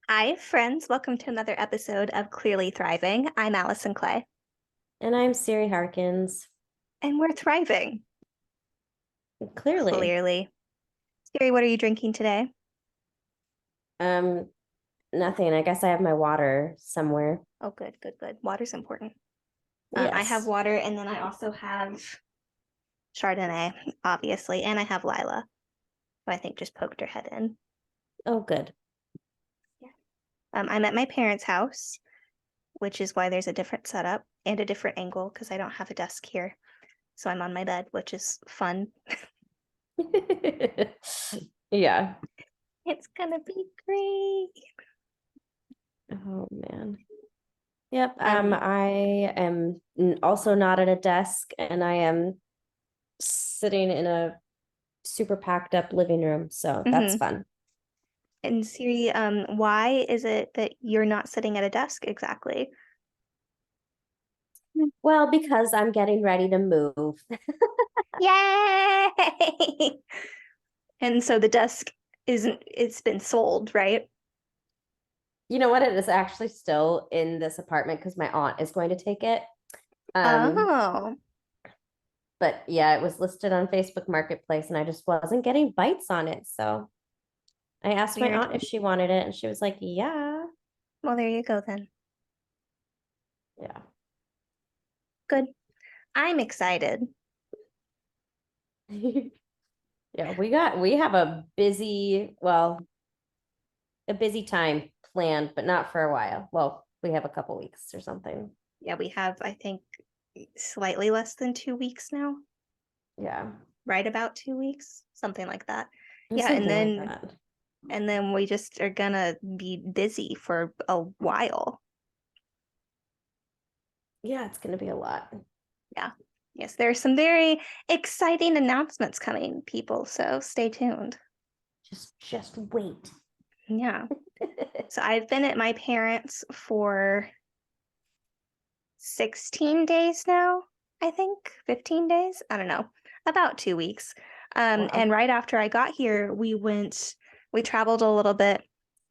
Hi, friends. Welcome to another episode of Clearly Thriving. I'm Allison Clay, And I'm Siri Harkins. and we're thriving. Clearly. Clearly. Siri, what are you drinking today? Um, Nothing. I guess I have my water somewhere. Oh, good, good, good. Water's important. I have Yes. water, and then I also have Chardonnay, obviously, and I have Lila, who I think just poked her head in. Oh, good. Yeah. I'm at my parents' house, which is why there's a different setup and a different angle because I don't have a desk here. So I'm on my bed, which is fun. Yeah. It's gonna be great. Oh man. Yep. Um, I am also not at a desk and I am sitting in a super packed up living room. So that's mhm. fun. And Siri, why is it that you're not sitting at a desk exactly? Well, because I'm getting ready to move. Yay! And so the desk it's been sold, right? You know what? It is actually still in this apartment because my aunt is going to take it. Um, Oh, But yeah, it was listed on Facebook Marketplace and I just wasn't getting bites on it. So I asked my weird. aunt if she wanted it and she was like, yeah. Well, there you go then. Yeah. Good. I'm excited. Yeah, we have a busy time planned, but not for a while. Well, we have a couple weeks or something. Yeah, we have, I think, slightly less than 2 weeks now, Yeah. right about 2 weeks, something like that. Or Yeah, something like that. and then we just are gonna be busy for a while. Yeah, it's gonna be a lot. Yeah. Yes, there are some very exciting announcements coming, people, so stay tuned. Just wait. Yeah. So I've been at my parents' for 16 days now, I think. 15 days? I don't know. About 2 weeks. And Wow. right after I got here, we traveled a little bit,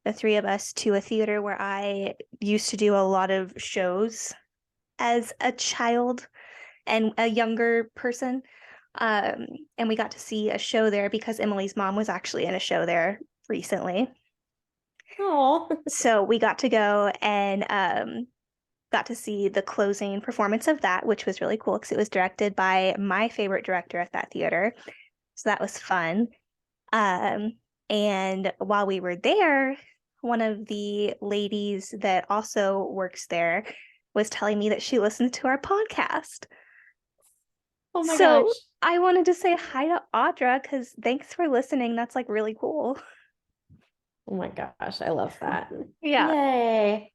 the three of us, to a theater where I used to do a lot of shows as a child and a younger person. Um, and we got to see a show there because Emily's mom was actually in a show there recently. Oh. So we got to go and got to see the closing performance of that, which was really cool because it was directed by my favorite director at that theater. So that was fun. Um, and while we were there, one of the ladies that also works there was telling me that she listens to our podcast. Oh my So gosh. I wanted to say hi to Audra because thanks for listening. That's like really cool. Oh my gosh. I love that. Yeah. Yay.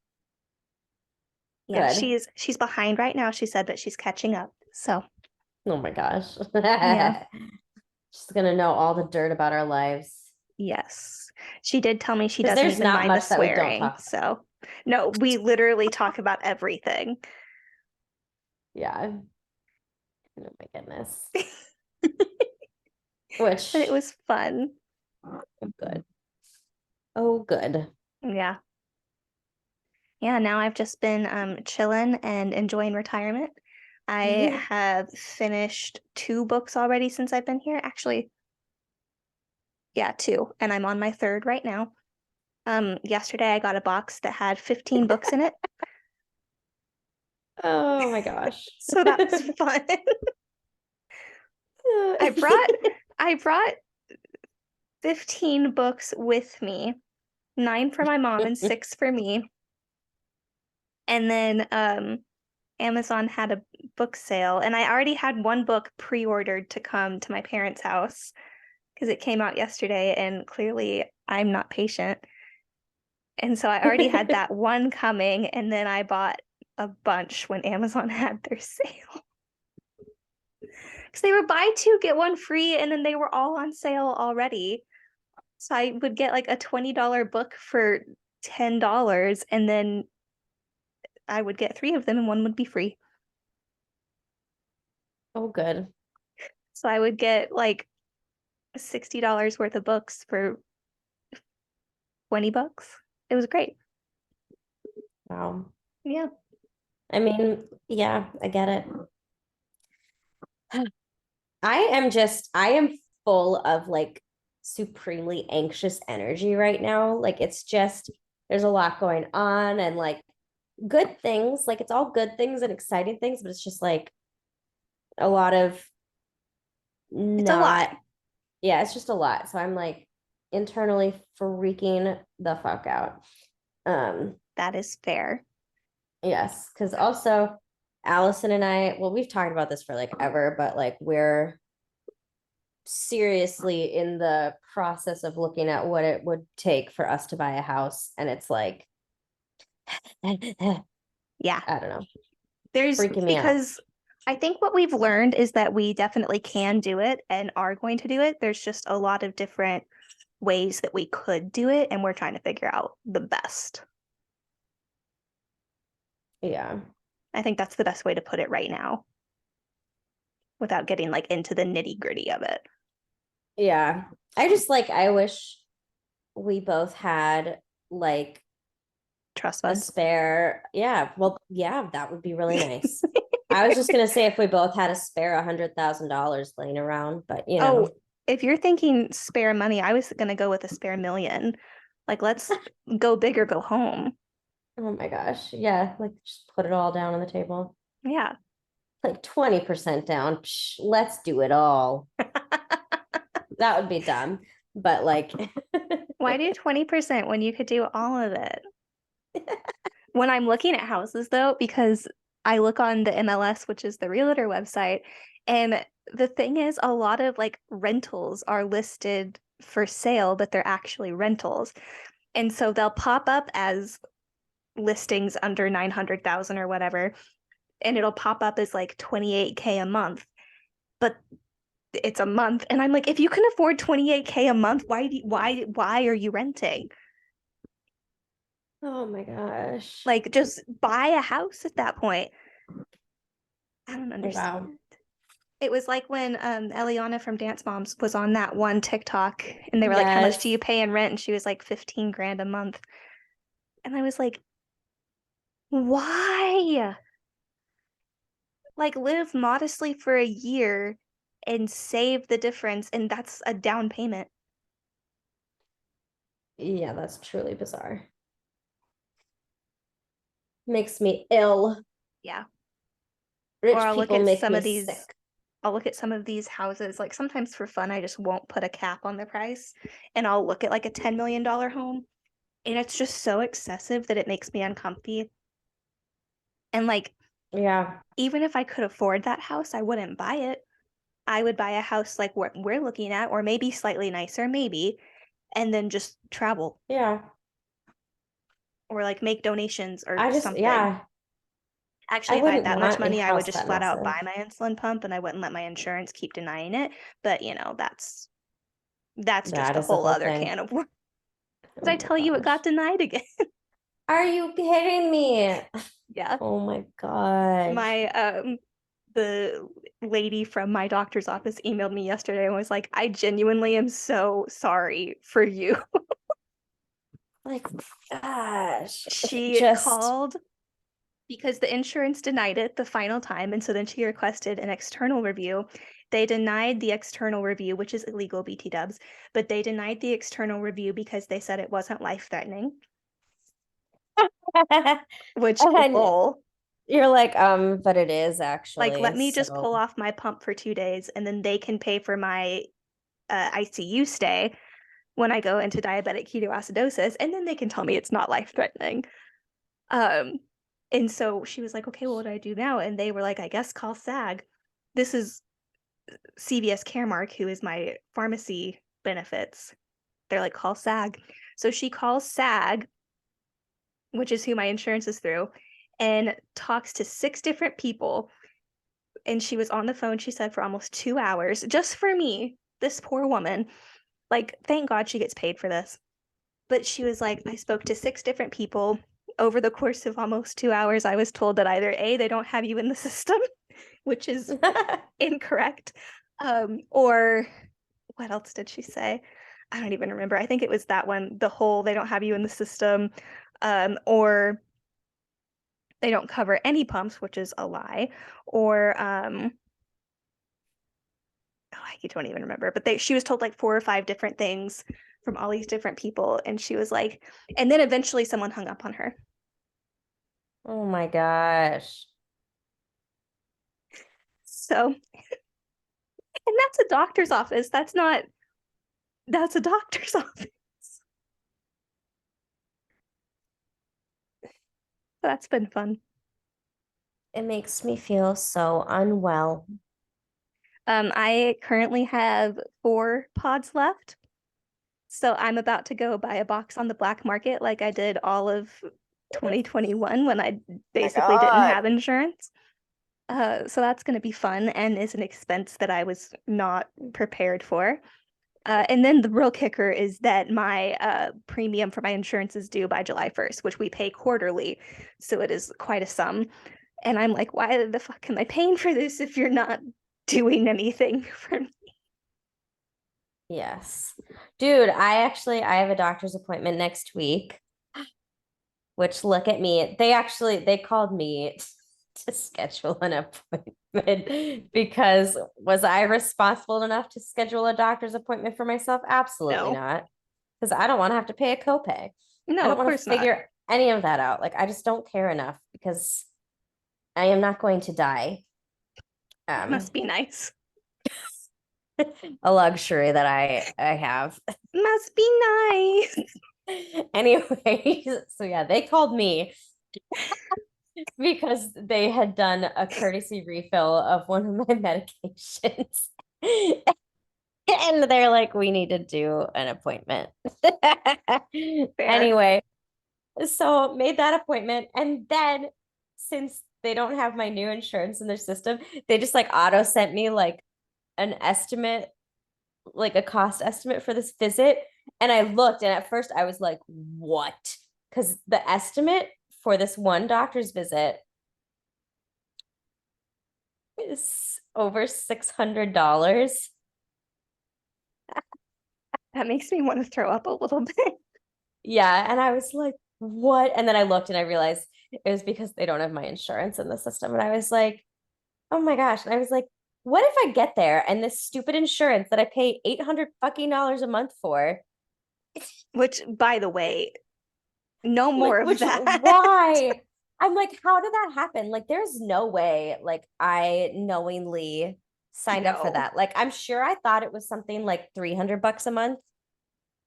Yeah, Good. she's behind right now, she said, but she's catching up. So Oh my gosh. yeah. She's gonna know all the dirt about our lives. Yes. She did tell me she Because doesn't there's even not mind the much that we don't swearing. talk about. So no, we literally talk about everything. Yeah. Oh my goodness. But it Which, was fun. oh, good. Oh, good. Yeah. Yeah, now I've just been chilling and enjoying retirement. I have finished 2 books already since I've been here. Actually, yeah, two, and I'm on my third right now. Yesterday I got a box that had 15 books in it, Oh my gosh. so that was fun. I brought I brought 15 books with me, 9 for my mom and 6 for me. And then Amazon had a book sale, and I already had one book pre-ordered to come to my parents' house because it came out yesterday, and clearly I'm not patient. And so I already had that one coming, and then I bought a bunch when Amazon had their sale. Because they were buy two, get one free, and then they were all on sale already. So I would get like a $20 book for $10, and then I would get 3 of them, and one would be free. Oh, good. So I would get like $60 worth of books for $20. It was great. Wow. Yeah. I mean, yeah, I get it. I am full of like supremely anxious energy right now. Like it's just, there's a lot going on and like good things. Like it's all good things and exciting things, but it's just like a lot of It's a lot. not, yeah, it's just a lot. So I'm like internally freaking the fuck out. Um, That is fair. yes, because also Allison and I, well, we've talked about this for like ever, but like we're seriously in the process of looking at what it would take for us to buy a house. And it's like, I Yeah. don't know, There's freaking me out. because I think what we've learned is that we definitely can do it and are going to do it. There's just a lot of different ways that we could do it, and we're trying to figure out the best. Yeah. I think that's the best way to put it right now without getting like into the nitty-gritty of it. Yeah. I just like, I wish we both had like Trust a funds. spare. Yeah. Well, yeah, that would be really nice. I was just gonna say if we both had a spare $100,000 laying around, but you Oh, know, if you're thinking spare money, I was gonna go with a spare million. Like, let's go big or go home. oh my gosh. Yeah, like just put it all down on the table. Yeah. Like 20% down. Psh, let's do it all. That would be dumb. But like Why do 20% when you could do all of it? When I'm looking at houses, though, because I look on the MLS, which is the realtor website, and the thing is, a lot of like rentals are listed for sale, but they're actually rentals. And so they'll pop up as listings under 900,000 or whatever, and it'll pop up as like 28K a month. But it's a month, and I'm like, if you can afford 28K a month, why are you renting? oh my gosh. Like, just buy a house at that point. I don't Wow. understand. It was like when Eliana from Dance Moms was on that one TikTok and they were like, how much do Yes. you pay in rent? And she was like 15 grand a month. And I was like, why? Like live modestly for a year and save the difference, and that's a down payment. Yeah, that's truly bizarre. Makes me ill. Yeah. Or Rich people make me sick. I'll look at some of these houses. Like sometimes for fun, I just won't put a cap on the price. And I'll look at like a $10 million home. And it's just so excessive that it makes me uncomfy. And like, Yeah. even if I could afford that house, I wouldn't buy it. I would buy a house like what we're looking at, or maybe slightly nicer, maybe, and then just travel Yeah. or like make donations or I just, something. yeah, I Actually, if I had wouldn't that much want a money, I would house just that flat out massive. buy my insulin pump and I wouldn't let my insurance keep denying it. But that's just That a is a whole whole other thing. can of worms. Did Oh I my tell you it got gosh. denied again? Are you kidding me? Yeah. Oh my gosh. My the lady from my doctor's office emailed me yesterday and was like, I genuinely am so sorry for you. Like, gosh. She Just, called because the insurance denied it the final time. And so then she requested an external review. They denied the external review, which is illegal, BT dubs, but they denied the external review because they said it wasn't life threatening, which, and lol. you're like, but it is Like, let actually. me just pull So, off my pump for 2 days and then they can pay for my ICU stay when I go into diabetic ketoacidosis, and then they can tell me it's not life threatening. Um, and so she was like, okay, well, what do I do now? And they were like, I guess call SAG. This is CVS Caremark, who is my pharmacy benefits. They're like, call SAG. So she calls SAG, which is who my insurance is through, and talks to 6 different people. And she was on the phone, she said, for almost 2 hours just for me, this poor woman. Like, thank God she gets paid for this. But she was like, I spoke to 6 different people. Over the course of almost 2 hours, I was told that either A, they don't have you in the system, which is incorrect, or what else did she say? I don't even remember. I think it was that one, the whole they don't have you in the system, or they don't cover any pumps, which is a lie, or oh, I don't even remember. But she was told like 4 or 5 different things from all these different people, and she was like, and then eventually someone hung up on her. Oh my gosh. So, and that's a doctor's office. That's a doctor's office. So that's been fun. It makes me feel so unwell. I currently have 4 pods left. So I'm about to go buy a box on the black market like I did all of 2021 when I My basically didn't God. have insurance. So that's going to be fun and is an expense that I was not prepared for. And then the real kicker is that my premium for my insurance is due by July 1st, which we pay quarterly. So it is quite a sum. And I'm like, why the fuck am I paying for this if you're not doing anything for me? Yes. Dude, I have a doctor's appointment next week, which look at me. They called me to schedule an appointment because was I responsible enough to schedule a doctor's appointment for myself? Absolutely No, not. Because I don't want to have to pay a copay. I no, don't of want to course not. figure any of that out. Like I just don't care enough because I am not going to die. That Um, must be nice. a luxury that I have. Must be nice. Anyway, so yeah, they called me because they had done a courtesy refill of one of my medications. And they're like, we need to do an appointment. Fair. Anyway, so made that appointment. And then since they don't have my new insurance in their system, they just like auto sent me like an estimate, like a cost estimate for this visit. And I looked, and at first I was like, what? Because the estimate for this one doctor's visit is over $600. That makes me want to throw up a little bit. Yeah. And I was like, what? And then I looked and I realized it was because they don't have my insurance in the system. And I was like, oh my gosh. And I was like, what if I get there and this stupid insurance that I pay 800 fucking dollars a month for, Which, by the way, no like, more of which, that. why? I'm like, how did that happen? Like, there's no way, like, I knowingly signed up for No, that. Like, I'm sure I thought it was something like $300 a month,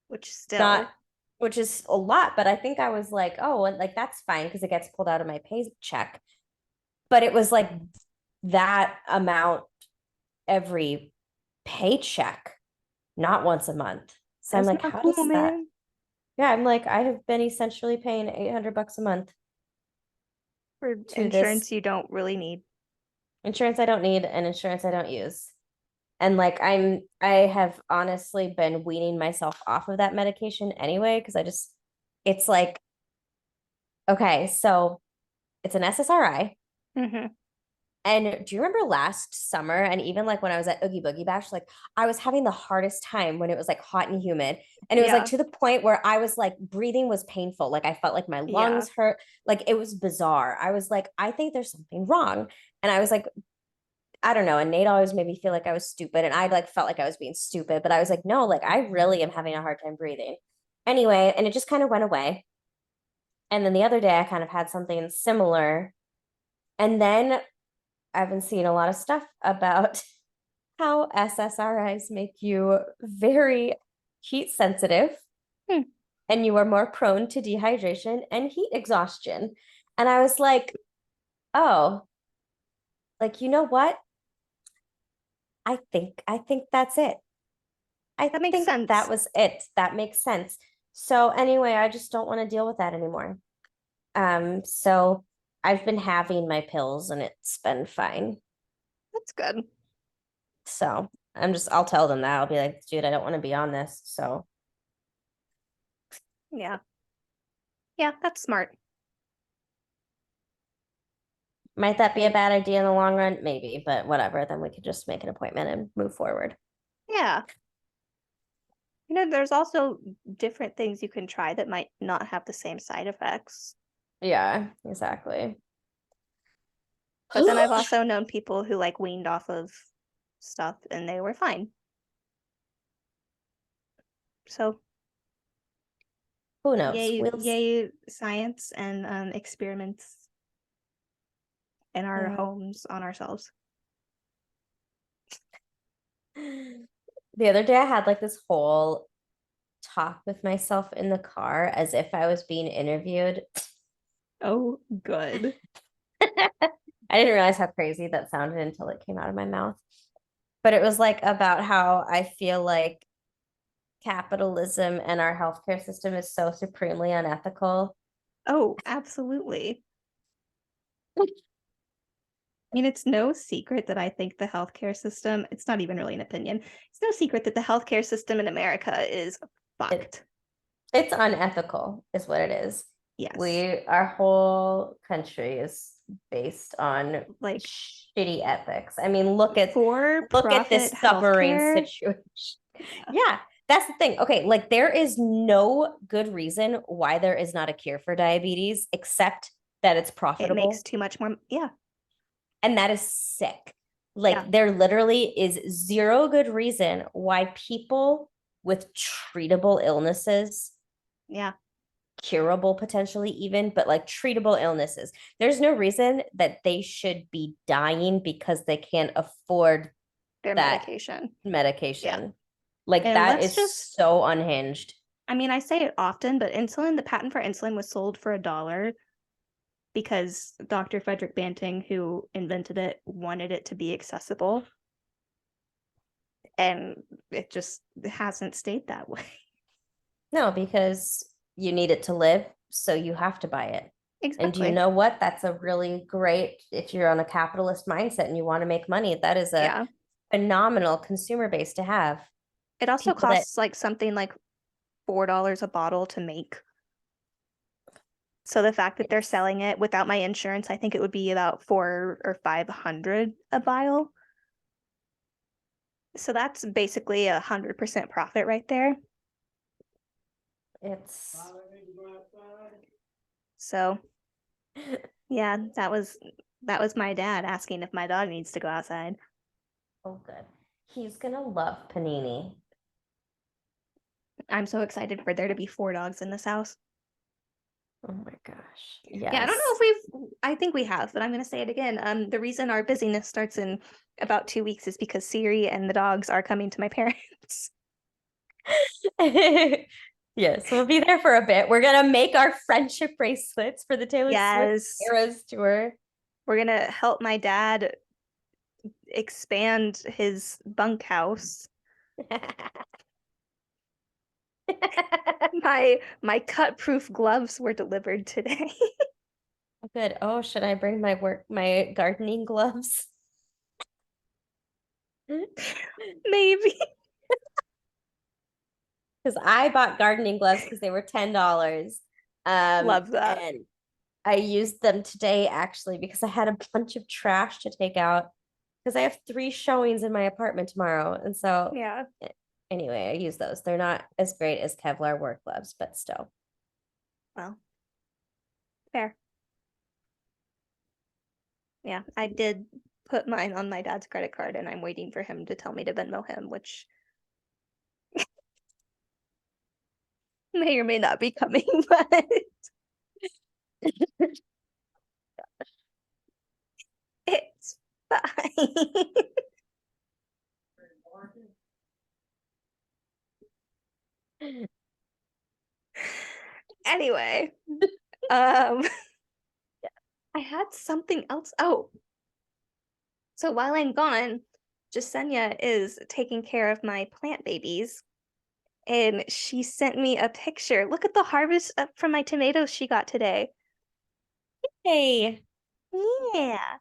which not, still, which is a lot, but I think I was like, oh, and like, that's fine because it gets pulled out of my paycheck. But it was like that amount every paycheck, not once a month. So I'm that's like, not how cool, does that? man. Yeah, I'm like, I have been essentially paying $800 a month For to this insurance you don't really need. insurance I don't need and insurance I don't use. And like I have honestly been weaning myself off of that medication anyway, because it's like, okay, so it's an SSRI. Hmm. And do you remember last summer and even like when I was at Oogie Boogie Bash, like I was having the hardest time when it was like hot and humid. And it was like Yeah, to the point where I was like breathing was painful. Like I felt like my yeah. lungs hurt. Like it was bizarre. I was like, I think there's something wrong. And I was like, I don't know. And Nate always made me feel like I was stupid. And I like felt like I was being stupid. But I was like, no, like I really am having a hard time breathing. Anyway, and it just kind of went away. And then the other day I kind of had something similar. And then I've been seeing a lot of stuff about how SSRIs make you very heat sensitive Hmm. and you are more prone to dehydration and heat exhaustion. And I was like, oh, like, you know what? I think that's it. I That makes think that sense. was it. That makes sense. So anyway, I just don't want to deal with that anymore. So I've been having my pills and it's been fine. That's good. So I'll tell them that. I'll be like, dude, I don't want to be on this. So Yeah. Yeah, that's smart. might that be a Hey. bad idea in the long run? Maybe, but whatever. Then we could just make an appointment and move forward. Yeah. There's also different things you can try that might not have the same side effects. Yeah, exactly. But then I've also known people who like weaned off of stuff and they were fine. So Who knows? yay, We'll see. yay, science and experiments in our Yeah. homes on ourselves. The other day I had like this whole talk with myself in the car as if I was being interviewed. Oh, good. I didn't realize how crazy that sounded until it came out of my mouth. But it was like about how I feel like capitalism and our healthcare system is so supremely unethical. Oh, absolutely. It's no secret that I think the healthcare system, it's not even really an opinion. It's no secret that the healthcare system in America is It fucked. it's unethical, is what it is. Yes. Our whole country is based on Like shitty ethics. I mean, for look at profit this submarine healthcare. situation. Yeah. Yeah, that's the thing. Okay, like there is no good reason why there is not a cure for diabetes except that it's It makes profitable. too much more. Yeah. And that is sick. Yeah. Like there literally is zero good reason why people with treatable illnesses, Yeah. curable potentially even, but like treatable illnesses, there's no reason that they should be dying because they can't afford Their that medication. Yeah. medication. Like And that let's is just, so unhinged. I say it often, but insulin, the patent for insulin was sold for $1 because Dr. Frederick Banting, who invented it, wanted it to be accessible. And it just hasn't stayed that way. No, because you need it to live, so you have to buy it. And you Exactly. know what? That's a really great, if you're on a capitalist mindset and you want to make money, that is a Yeah. phenomenal consumer base to have. It also People that, costs like something like $4 a bottle to make. So the fact that they're it's, selling it without my insurance, I think it would be about 400 or 500 a vial. So that's basically 100% profit right there. it's, So yeah, that was my dad asking if my dog needs to go outside. oh, good. He's gonna love panini. I'm so excited for there to be 4 dogs in this house. Oh my gosh. Yeah, I don't know Yes. if I think we have, but I'm gonna say it again. The reason our busyness starts in about 2 weeks is because Siri and the dogs are coming to my parents. Yes, we'll be there for a bit. We're gonna make our friendship bracelets for the Taylor Swift Yes, Eras tour. we're gonna help my dad expand his bunkhouse. My cut-proof gloves were delivered today. Good. Oh, should I bring my gardening gloves? Maybe. Because I bought gardening gloves because they were $10. Love that. And I used them today actually because I had a bunch of trash to take out because I have 3 showings in my apartment tomorrow. And so Yeah. anyway, I use those. They're not as great as Kevlar work gloves, but still. Well, fair. Yeah, I did put mine on my dad's credit card and I'm waiting for him to tell me to Venmo him, which may or may not be coming, but it's fine. Anyway, um I had something else. Oh, so while I'm gone, Jasenia is taking care of my plant babies, and she sent me a picture. Look at the harvest from my tomatoes she got today. Hey, Yeah.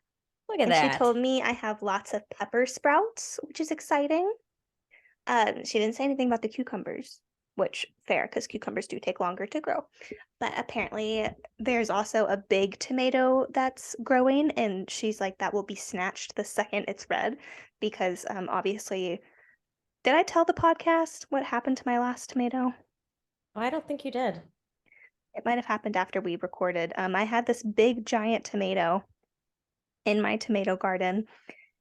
look at And she that. told me I have lots of pepper sprouts, which is exciting. She didn't say anything about the cucumbers, which fair because cucumbers do take longer to grow. But apparently, there's also a big tomato that's growing, and she's like, that will be snatched the second it's red, because obviously Did I tell the podcast what happened to my last tomato? Oh, I don't think you did. It might have happened after we recorded. I had this big giant tomato in my tomato garden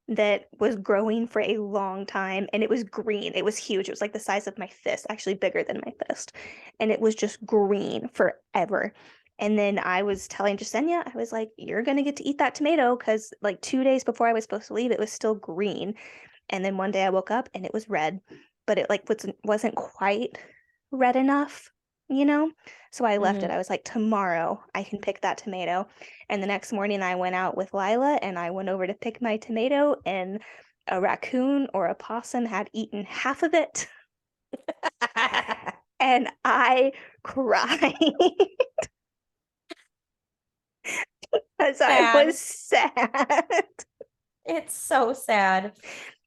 that was growing for a long time, and it was green. It was huge. It was like the size of my fist, actually bigger than my fist. And it was just green forever. And then I was telling Jasenia, I was like, you're gonna get to eat that tomato because like 2 days before I was supposed to leave, it was still green. And then one day I woke up and it was red, but it like wasn't quite red enough, you know? So I left it. Mhm. I was like, tomorrow I can pick that tomato. And the next morning I went out with Lila and I went over to pick my tomato, and a raccoon or a possum had eaten half of it. And I cried because I was Sad. sad. It's so sad.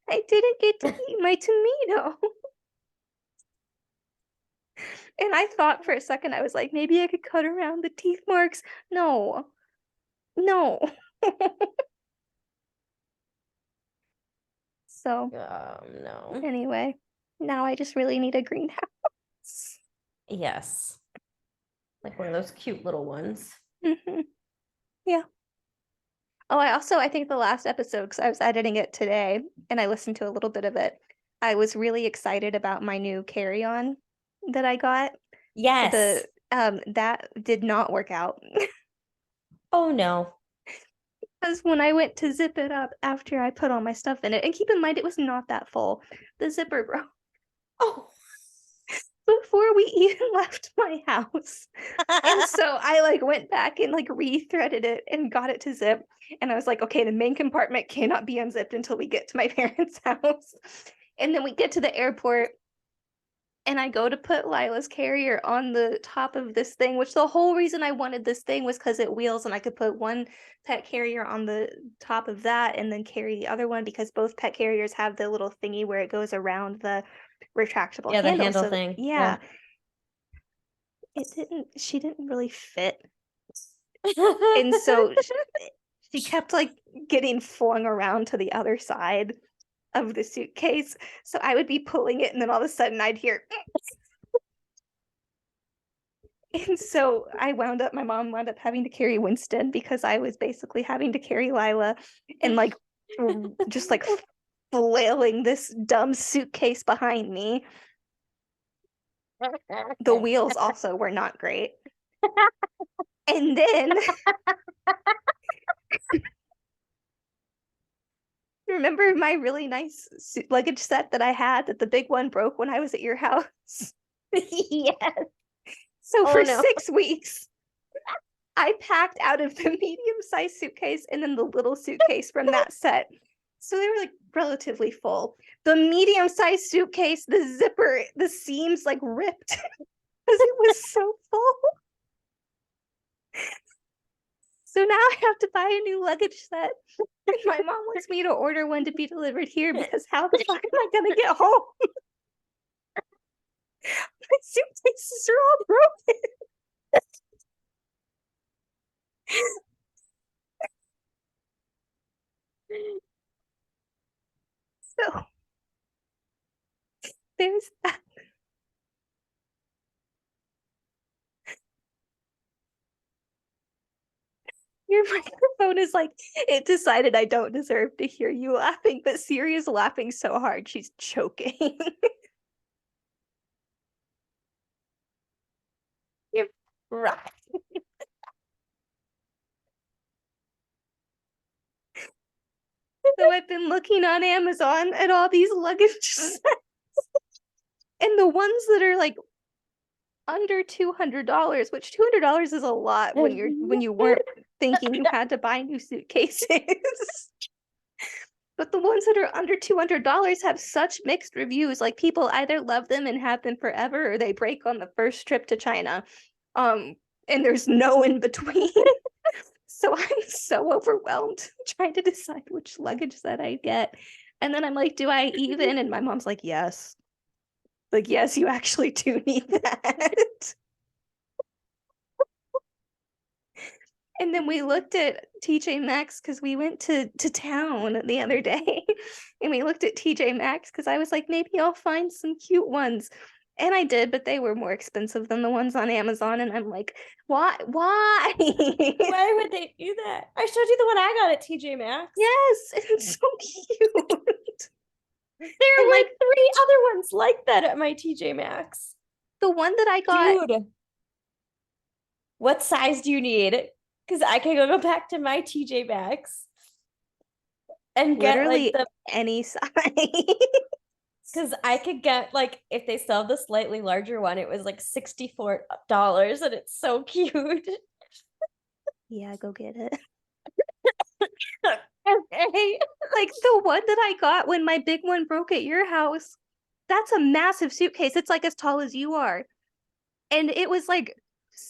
I didn't get to eat my tomato. And I thought for a second, I was like, maybe I could cut around the teeth marks. No, no. So, No. anyway, now I just really need a greenhouse. Yes. Like one of those cute little ones. Hmm. Yeah. Oh, I think the last episode, because I was editing it today and I listened to a little bit of it, I was really excited about my new carry-on that I got. Yes. The that did not work out. Oh no. Because when I went to zip it up after I put all my stuff in it, and keep in mind it was not that full, the zipper broke Oh. before we even left my house. And so I like went back and like rethreaded it and got it to zip. And I was like, okay, the main compartment cannot be unzipped until we get to my parents' house. And then we get to the airport and I go to put Lila's carrier on the top of this thing, which the whole reason I wanted this thing was because it wheels and I could put one pet carrier on the top of that and then carry the other one, because both pet carriers have the little thingy where it goes around the retractable Yeah, the handle. handle So thing. yeah, Yeah. she didn't really fit. And so she kept like getting flung around to the other side of the suitcase. So I would be pulling it and then all of a sudden I'd hear and so my mom wound up having to carry Winston because I was basically having to carry Lila and like just like flailing this dumb suitcase behind me. The wheels also were not great. And then remember my really nice luggage set that I had that the big one broke when I was at your house? Yes. So Oh for no. 6 weeks, I packed out of the medium-sized suitcase and then the little suitcase from that set. So they were like relatively full. The medium-sized suitcase, the zipper, the seams like ripped because it was so full. So now I have to buy a new luggage set. And my mom wants me to order one to be delivered here because how the fuck am I gonna get home? My suitcases are all broken. So there's that. Your microphone is like, it decided I don't deserve to hear you laughing, but Siri is laughing so hard she's choking. You're right. So I've been looking on Amazon at all these luggage sets, and the ones that are like under $200, which $200 is a lot when you weren't thinking you had to buy new suitcases. But the ones that are under $200 have such mixed reviews. Like people either love them and have them forever, or they break on the first trip to China. And there's no in between. So I'm so overwhelmed trying to decide which luggage that I get. And then I'm like, do I even? And my mom's like, yes. Like, yes, you actually do need that. And then we looked at TJ Maxx because we went to town the other day and we looked at TJ Maxx because I was like, maybe I'll find some cute ones. And I did, but they were more expensive than the ones on Amazon. And I'm like, why? Why? Why would they do that? I showed you the one I got at TJ Maxx. Yes, it's so cute. There And were like 3 other ones like that at my TJ Maxx. the one that I got, Dude, what size do you need? Because I can go back to my TJ Maxx and get like literally the any size. because I could get like if they sell the slightly larger one, it was like $64 and it's so cute. Yeah, go get it. Okay. Like the one that I got when my big one broke at your house, that's a massive suitcase. It's like as tall as you are. And it was like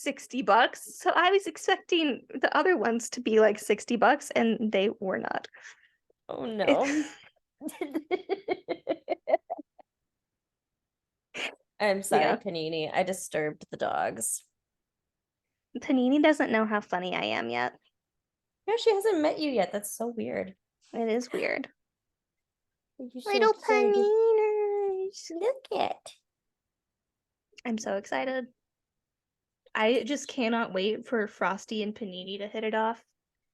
$60. So I was expecting the other ones to be like $60 and they were not. Oh It, no. I'm sorry, yeah. Panini. I disturbed the dogs. Panini doesn't know how funny I am yet. No, she hasn't met you yet. That's so weird. It is weird. You're so Little excited. Paniners. Look at. I'm so excited. I just cannot wait for Frosty and Panini to hit it off.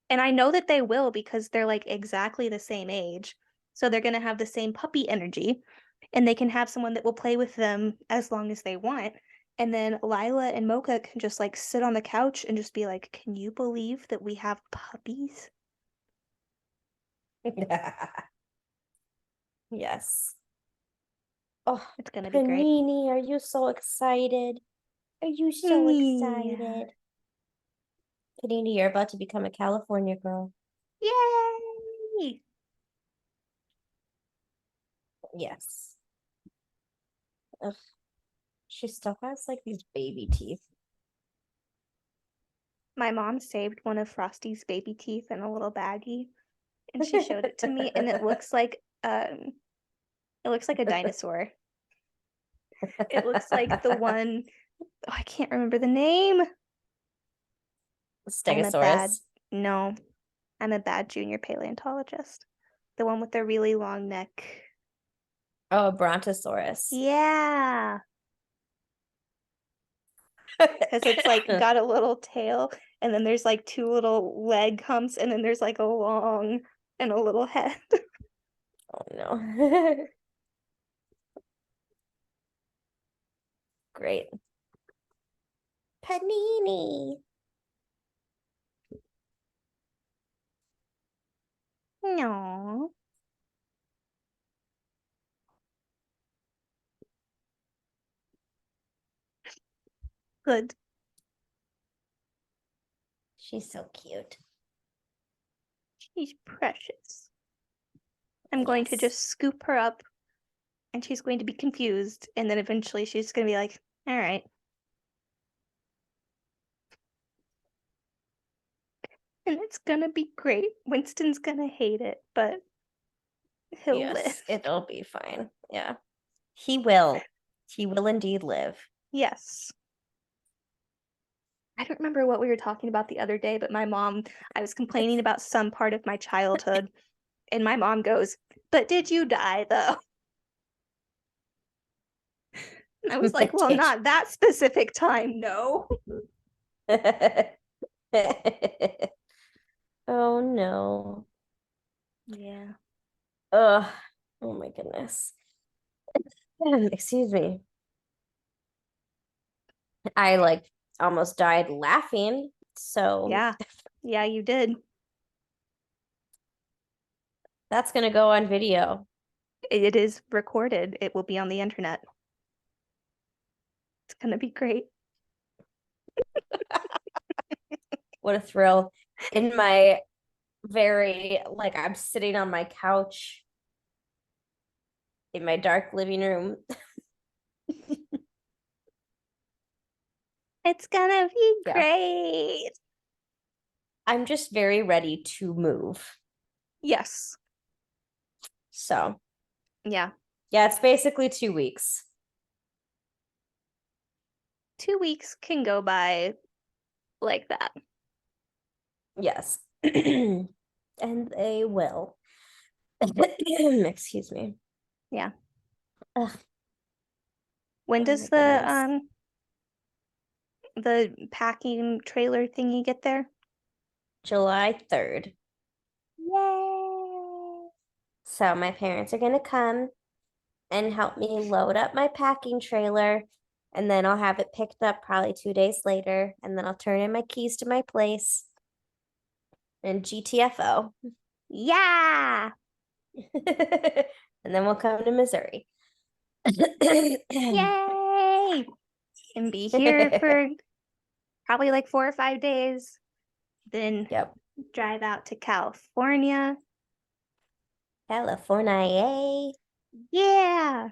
And I know that they will because they're like exactly the same age. So they're going to have the same puppy energy and they can have someone that will play with them as long as they want. And then Lila and Mocha can just like sit on the couch and just be like, "Can you believe that we have puppies?" Yes. Oh, It's going to be great. Panini, are you so excited? Are you so Yeah. excited? Panini, you're about to become a California girl. Yay! Yes. Ugh. She still has like these baby teeth. My mom saved one of Frosty's baby teeth in a little baggie and she showed it to me and it looks like a dinosaur. It looks like the one, oh, I can't remember the name. I'm a bad, Stegosaurus. no, I'm a bad junior paleontologist. The one with the really long neck. Oh, Brontosaurus. Yeah, because it's like got a little tail and then there's like two little leg humps and then there's like a long and a little head. Oh no. Great. Panini. No, good. She's so cute. She's precious. I'm going to Yes. just scoop her up and she's going to be confused and then eventually she's going to be like, all right. And it's gonna be great. Winston's gonna hate it, but he'll Yes, live. it'll be fine. Yeah. He will. He will indeed live. Yes. I don't remember what we were talking about the other day, but I was complaining about some part of my childhood, and my mom goes, "But did you die though?" And I was like, "Well, Did not that specific time, no." Oh no. Yeah. Ugh. Oh my goodness. Excuse me. I like almost died laughing. So Yeah. Yeah, you did. that's gonna go on video. It is recorded. It will be on the internet. It's gonna be great. What a thrill. In my very like I'm sitting on my couch in my dark living room. It's gonna be Yeah. great. I'm just very ready to move. Yes. So Yeah. yeah, it's basically 2 weeks. 2 weeks can go by like that. Yes. And they will. Excuse me. Yeah. Ugh, When oh does my goodness. the packing trailer thingy get there? July 3rd. Yay! So my parents are going to come and help me load up my packing trailer. And then I'll have it picked up probably 2 days later. And then I'll turn in my keys to my place and GTFO. Yeah! And then we'll come to Missouri. Yay! And be here for probably like 4 or 5 days. Then Yep. drive out to California. California. Yeah.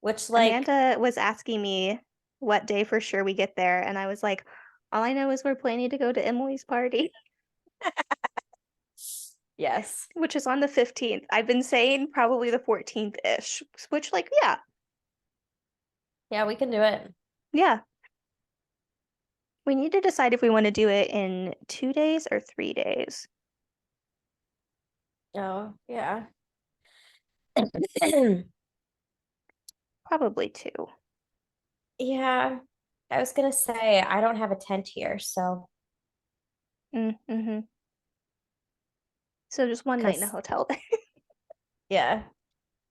Which like Amanda was asking me what day for sure we get there. And I was like, all I know is we're planning to go to Emily's party, yes. which is on the 15th. I've been saying probably the 14th-ish, which like, yeah, Yeah, we can do it. yeah. We need to decide if we want to do it in 2 days or 3 days. Oh, yeah. Probably two. Yeah. I was gonna say I don't have a tent here, so Mm-hmm. So just one night in a because hotel. yeah,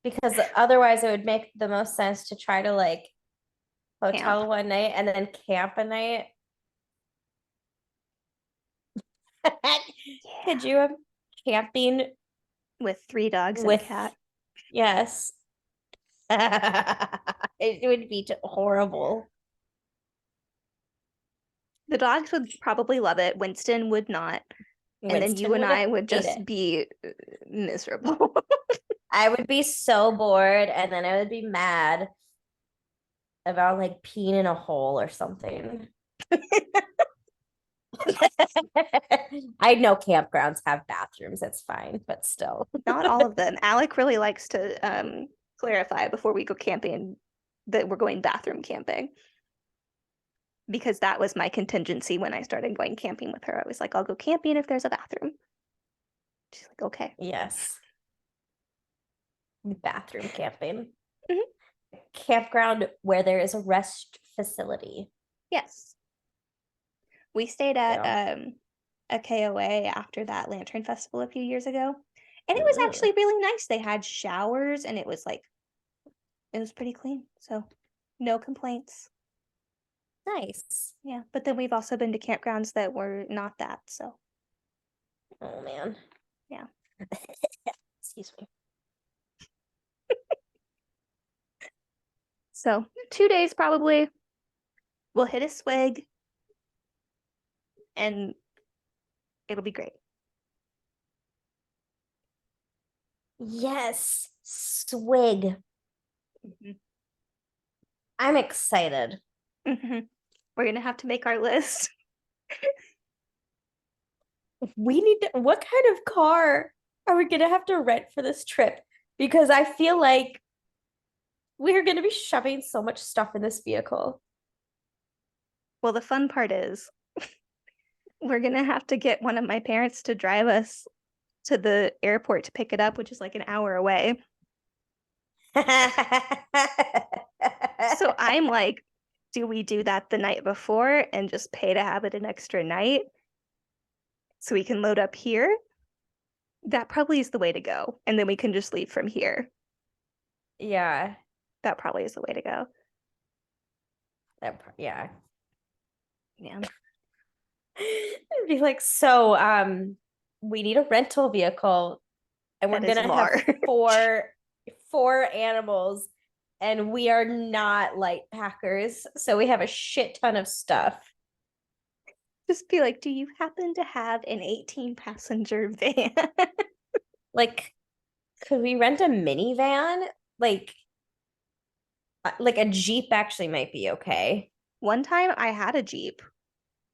because otherwise it would make the most sense to try to like Camp. hotel one night and then camp a night. Could Yeah. you have camping With 3 dogs and a with cat. yes. It would be horrible. The dogs would probably love it. Winston would not. And then you Winston and would I hate would just it. be miserable. I would be so bored and then I would be mad about like peeing in a hole or something. I know campgrounds have bathrooms, it's fine, but still. Not all of them. Alec really likes to clarify before we go camping that we're going bathroom camping because that was my contingency when I started going camping with her. I was like, I'll go camping if there's a bathroom. She's like, okay. Yes. Bathroom camping. Mhm. Campground where there is a rest facility. Yes. We stayed at Yeah. a KOA after that Lantern Festival a few years ago. And it was Mm, actually really nice. They had showers and it was like, it was pretty clean. So no complaints. nice. Yeah. But then we've also been to campgrounds that were not that. So Oh man. yeah. Excuse me. So 2 days probably. We'll hit a swig and it'll be great. Yes. Swig. Mhm. I'm excited. Mhm. We're gonna have to make our list. We need to, what kind of car are we gonna have to rent for this trip? Because I feel like we're gonna be shoving so much stuff in this vehicle. Well, the fun part is we're gonna have to get one of my parents to drive us to the airport to pick it up, which is like an hour away. So I'm like, do we do that the night before and just pay to have it an extra night so we can load up here? That probably is the way to go. And then we can just leave from here. Yeah. That probably is the way to go. Yeah. Yeah. It'd be like, so we need a rental vehicle and we're That is gonna have large. four animals and we are not light packers, so we have a shit ton of stuff. Just be like, do you happen to have an 18-passenger van? Like, could we rent a minivan? Like a Jeep actually might be okay. One time I had a Jeep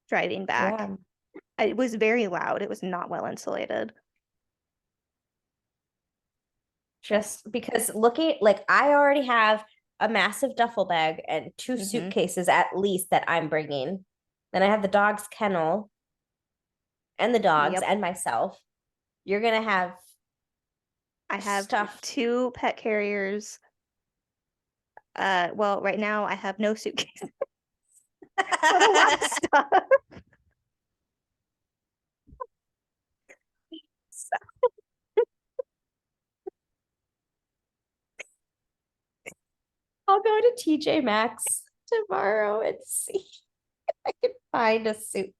driving back. Yeah. It was very loud. It was not well insulated. Just because looking like I already have a massive duffel bag and two Mm-hmm. suitcases at least that I'm bringing. Then I have the dog's kennel. and the dogs Yep. and myself. You're gonna have I have stuff. 2 pet carriers. Well, right now I have no suitcase, but a lot of stuff. I'll go to TJ Maxx tomorrow and see if I can find a suitcase.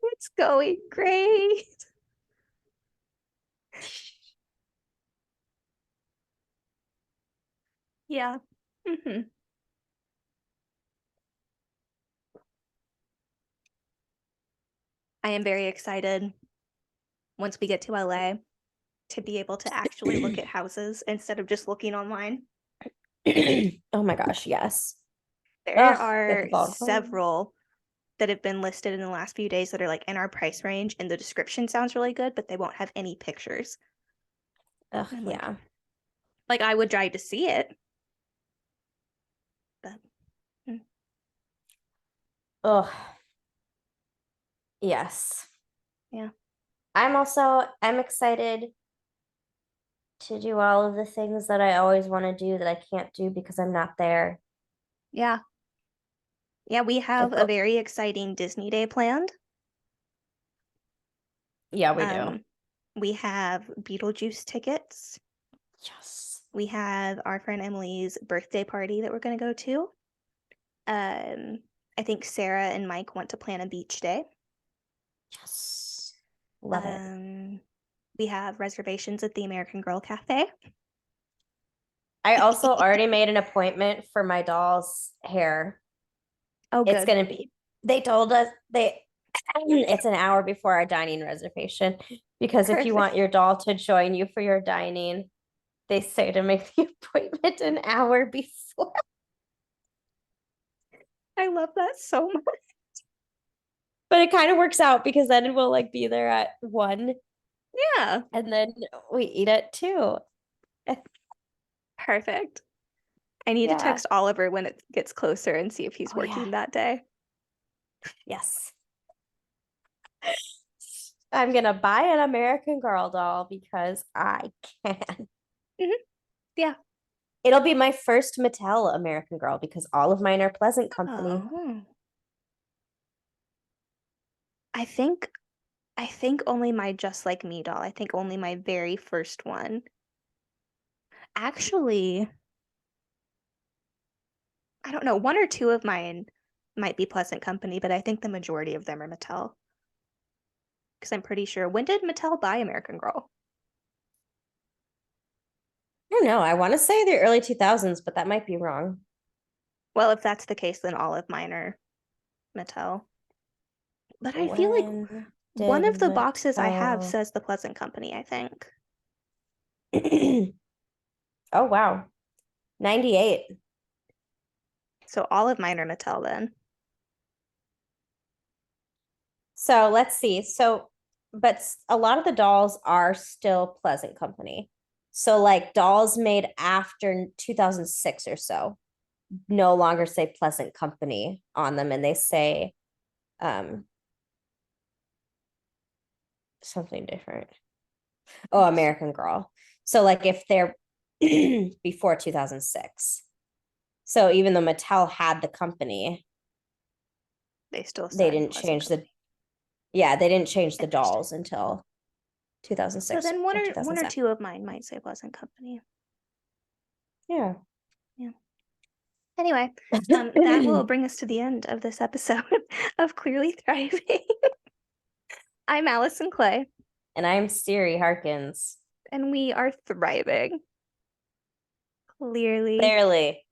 It's going great. Yeah. Hmm. I am very excited once we get to LA to be able to actually look at houses instead of just looking online. Oh my gosh, yes. There Oh, get the are ball rolling. several that have been listed in the last few days that are like in our price range and the description sounds really good, but they won't have any pictures. Oh, And I'm yeah. like I would drive to see it, but Oh, yes. yeah. I'm excited to do all of the things that I always want to do that I can't do because I'm not there. Yeah. Yeah, we have Like, a very exciting Disney Day planned. yeah, we do. Um, we have Beetlejuice tickets. Yes. We have our friend Emily's birthday party that we're going to go to. I think Sarah and Mike want to plan a beach day. Yes. Love it. Um, we have reservations at the American Girl Cafe. I also already made an appointment for my doll's hair. Oh, It's good. gonna be, they told us it's an hour before our dining reservation because if you want Perfect. your doll to join you for your dining, they say to make the appointment an hour before. I love that so much. But it kind of works out because then we'll like be there at 1 Yeah, and then we eat at 2. perfect. I need to Yeah. text Oliver when it gets closer and see if he's Oh yeah. working that day. Yes. I'm gonna buy an American Girl doll because I can. Hmm. Yeah. It'll be my first Mattel American Girl because all of mine are Pleasant Company. Oh. I think I think only my Just Like Me doll. I think only my very first one. Actually, I don't know, one or two of mine might be Pleasant Company, but I think the majority of them are Mattel. Because I'm pretty sure. When did Mattel buy American Girl? I don't know. I want to say the early 2000s, but that might be wrong. Well, if that's the case, then all of mine are Mattel. But I feel like When one did of the boxes I have Mattel? says the Pleasant Company, I think. Oh, wow. 98. So all of mine are Mattel then. So let's see. But a lot of the dolls are still Pleasant Company. So, like dolls made after 2006 or so no longer say Pleasant Company on them, and they say um, something different. Oh, American Girl. So, like if they're before 2006. So, even though Mattel had the company, They still they said didn't Pleasant change Company. they didn't change the Interesting. dolls until So 2006 then or one or 2007. two of mine might say Pleasant Company. Yeah. Yeah. Anyway, that will bring us to the end of this episode of Clearly Thriving. I'm Allison Clay, And I'm Siri Harkins. and we are thriving. Clearly. Clearly.